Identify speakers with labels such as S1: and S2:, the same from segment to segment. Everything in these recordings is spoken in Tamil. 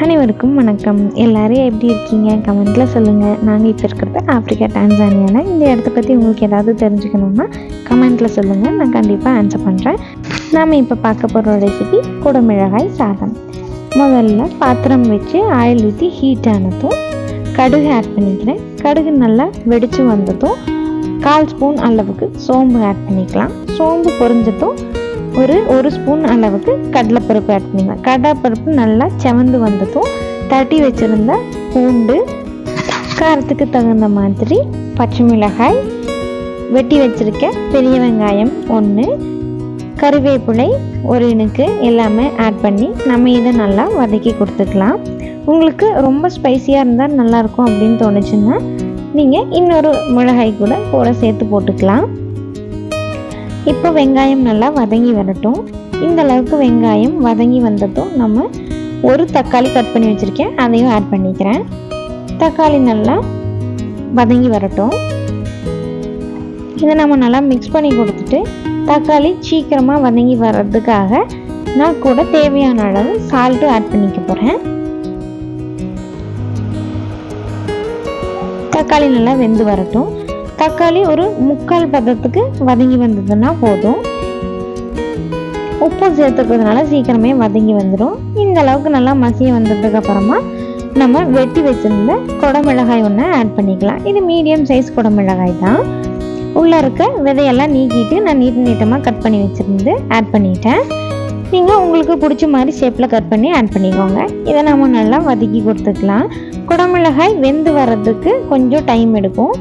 S1: அனைவருக்கும் வணக்கம். எல்லாரும் எப்படி இருக்கீங்க? கமெண்ட்டில் சொல்லுங்கள். நாங்கள் இப்போ இருக்கிறது ஆஃப்ரிக்கா டான்சானியாவில். இந்த இடத்த பற்றி உங்களுக்கு ஏதாவது தெரிஞ்சுக்கணுன்னா கமெண்ட்டில் சொல்லுங்கள். நான் கண்டிப்பாக ஆன்சர் பண்ணுறேன். நாம் இப்போ பார்க்க போகிற ரெசிபி குடமிளகாய் சாதம். முதல்ல பாத்திரம் வச்சு ஆயில் ஊற்றி ஹீட் ஆனதும் கடுகு ஆட் பண்ணிக்கிறேன். கடுகு நல்லா வெடித்து வந்ததும் 1/4 ஸ்பூன் அளவுக்கு சோம்பு ஆட் பண்ணிக்கலாம். சோம்பு பொரிஞ்சதும் ஒரு ஸ்பூன் அளவுக்கு கடலைப்பருப்பு ஆட் பண்ணிக்கலாம். கடலைப்பருப்பு நல்லா செவந்து வந்ததும் தட்டி வச்சுருந்த பூண்டு, காரத்துக்கு தகுந்த மாதிரி பச்சை மிளகாய், வெட்டி வச்சுருக்க பெரிய வெங்காயம் 1, கறிவேப்பிலை 1 இனுக்கு எல்லாமே ஆட் பண்ணி நம்ம இதை நல்லா வதக்கி கொடுத்துக்கலாம். உங்களுக்கு ரொம்ப ஸ்பைசியாக இருந்தால் நல்லாயிருக்கும் அப்படின்னு தோணுச்சுன்னா நீங்கள் இன்னொரு மிளகாய் கூட சேர்த்து போட்டுக்கலாம். இப்போ வெங்காயம் நல்லா வதங்கி வரட்டும். இந்த அளவுக்கு வெங்காயம் வதங்கி வந்ததும் நம்ம ஒரு தக்காளி கட் பண்ணி வச்சுருக்கேன், அதையும் ஆட் பண்ணிக்கிறேன். தக்காளி நல்லா வதங்கி வரட்டும். இதை நம்ம நல்லா மிக்ஸ் பண்ணி கொடுத்துட்டு தக்காளி சீக்கிரமாக வதங்கி வர்றதுக்காக நான் கூட தேவையான அளவு சால்ட்டு ஆட் பண்ணிக்க போகிறேன். தக்காளி நல்லா வெந்து வரட்டும். தக்காளி ஒரு 3/4 பதத்துக்கு வதங்கி வந்ததுன்னா போதும். உப்பு சேர்த்துக்கிறதுனால சீக்கிரமே வதங்கி வந்துடும். இந்த அளவுக்கு நல்லா மசிய வந்ததுக்கு அப்புறமா நம்ம வெட்டி வச்சிருந்த குடமிளகாய் 1 ஆட் பண்ணிக்கலாம். இது மீடியம் சைஸ் குடமிளகாய் தான். உள்ளே இருக்க விதையெல்லாம் நீக்கிட்டு நான் நீட்டமாக கட் பண்ணி வச்சுருந்து ஆட் பண்ணிட்டேன். நீங்கள் உங்களுக்கு பிடிச்ச மாதிரி ஷேப்பில் கட் பண்ணி ஆட் பண்ணிக்கோங்க. இதை நம்ம நல்லா வதக்கி கொடுத்துக்கலாம். குடமிளகாய் வெந்து வர்றதுக்கு கொஞ்சம் டைம் எடுக்கும்.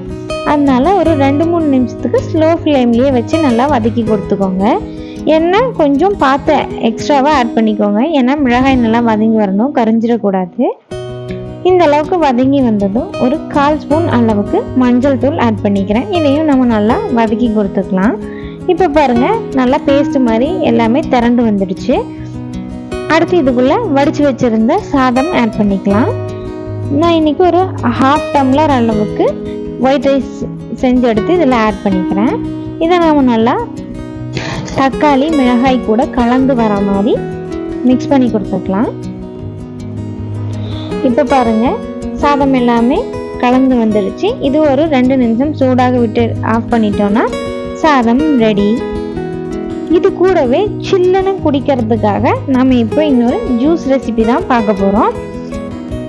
S1: அதனால ஒரு 2-3 நிமிஷத்துக்கு ஸ்லோ ஃப்ளேம்லேயே வச்சு நல்லா வதக்கி கொடுத்துக்கோங்க. எண்ணெய் கொஞ்சம் பார்த்து எக்ஸ்ட்ராவாக ஆட் பண்ணிக்கோங்க. ஏன்னா மிளகாய் நல்லா வதங்கி வரணும், கரிஞ்சிடக்கூடாது. இந்த அளவுக்கு வதங்கி வந்ததும் ஒரு 1/4 ஸ்பூன் அளவுக்கு மஞ்சள் தூள் ஆட் பண்ணிக்கிறேன். இதையும் நம்ம நல்லா வதக்கி கொடுத்துக்கலாம். இப்போ பாருங்கள், நல்லா பேஸ்ட் மாதிரி எல்லாமே திரண்டு வந்துடுச்சு. அடுத்து இதுக்குள்ளே வடித்து வச்சுருந்த சாதம் ஆட் பண்ணிக்கலாம். நான் இன்றைக்கி ஒரு 1/2 டம்ளர் அளவுக்கு ஒயிட் ரைஸ் செஞ்சு எடுத்து இதில் ஆட் பண்ணிக்கிறேன். இதை நம்ம நல்லா தக்காளி மிளகாய் கூட கலந்து வர மாதிரி மிக்ஸ் பண்ணி கொடுத்துக்கலாம். இப்போ பாருங்கள், சாதம் எல்லாமே கலந்து வந்துடுச்சு. இது ஒரு 2 நிமிஷம் சூடாக விட்டு ஆஃப் பண்ணிட்டோன்னா சாதம் ரெடி. இது கூடவே சில்லுன்னு குடிக்கிறதுக்காக நம்ம இப்போ இன்னொரு ஜூஸ் ரெசிபி தான் பார்க்க போகிறோம்.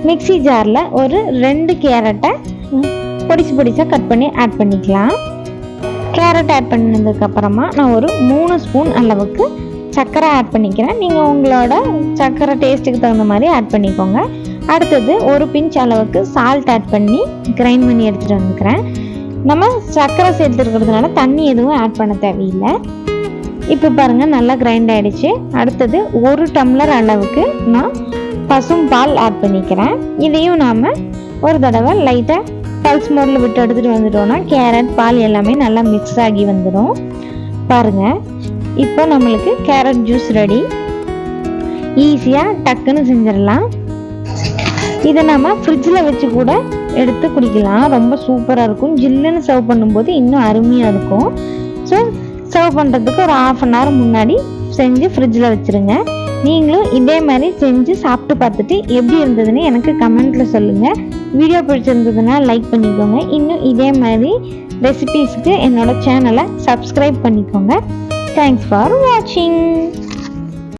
S1: மிக்ஸி ஜாரில் ஒரு 2 கேரட்டை பொடிசாக கட் பண்ணி ஆட் பண்ணிக்கலாம். கேரட் ஆட் பண்ணதுக்கப்புறமா நான் ஒரு 3 ஸ்பூன் அளவுக்கு சர்க்கரை ஆட் பண்ணிக்கிறேன். நீங்கள் உங்களோட சர்க்கரை டேஸ்ட்டுக்கு தகுந்த மாதிரி ஆட் பண்ணிக்கோங்க. அடுத்தது ஒரு பிஞ்ச் அளவுக்கு சால்ட் ஆட் பண்ணி கிரைண்ட் பண்ணி எடுத்துகிட்டு வந்துக்கிறேன். நம்ம சர்க்கரை சேர்த்துருக்கிறதுனால தண்ணி எதுவும் ஆட் பண்ண தேவையில்லை. இப்போ பாருங்கள், நல்லா கிரைண்ட் ஆகிடுச்சு. அடுத்தது 1 டம்ளர் அளவுக்கு நான் பசும் பால் ஆட் பண்ணிக்கிறேன். இதையும் நாம் ஒரு தடவை லைட்டாக பல்ஸ் மோடில் விட்டு எடுத்துகிட்டு வந்துட்டோம்னா கேரட் பால் எல்லாமே நல்லா மிக்ஸ் ஆகி வந்துடும். பாருங்கள், இப்போ நம்மளுக்கு கேரட் ஜூஸ் ரெடி. ஈஸியாக டக்குன்னு செஞ்சிடலாம். இதை நம்ம ஃப்ரிட்ஜில் வச்சு கூட எடுத்து குடிக்கலாம். ரொம்ப சூப்பராக இருக்கும். ஜில்லுன்னு சர்வ் பண்ணும்போது இன்னும் அருமையாக இருக்கும். ஸோ சர்வ் பண்ணுறதுக்கு ஒரு 1/2 அன் ஹவர் முன்னாடி செஞ்சு ஃப்ரிட்ஜில் வச்சுருங்க. நீங்களும் இதே மாதிரி செஞ்சு சாப்பிட்டு பார்த்துட்டு எப்படி இருந்ததுன்னு எனக்கு கமெண்ட்டில் சொல்லுங்கள். வீடியோ பிடிச்சிருந்ததுன்னா லைக் பண்ணிக்கோங்க. இன்னும் இதே மாதிரி ரெசிபீஸ்க்கு என்னோட சேனலை சப்ஸ்கிரைப் பண்ணிக்கோங்க. தேங்க்ஸ் ஃபார் வாட்சிங்.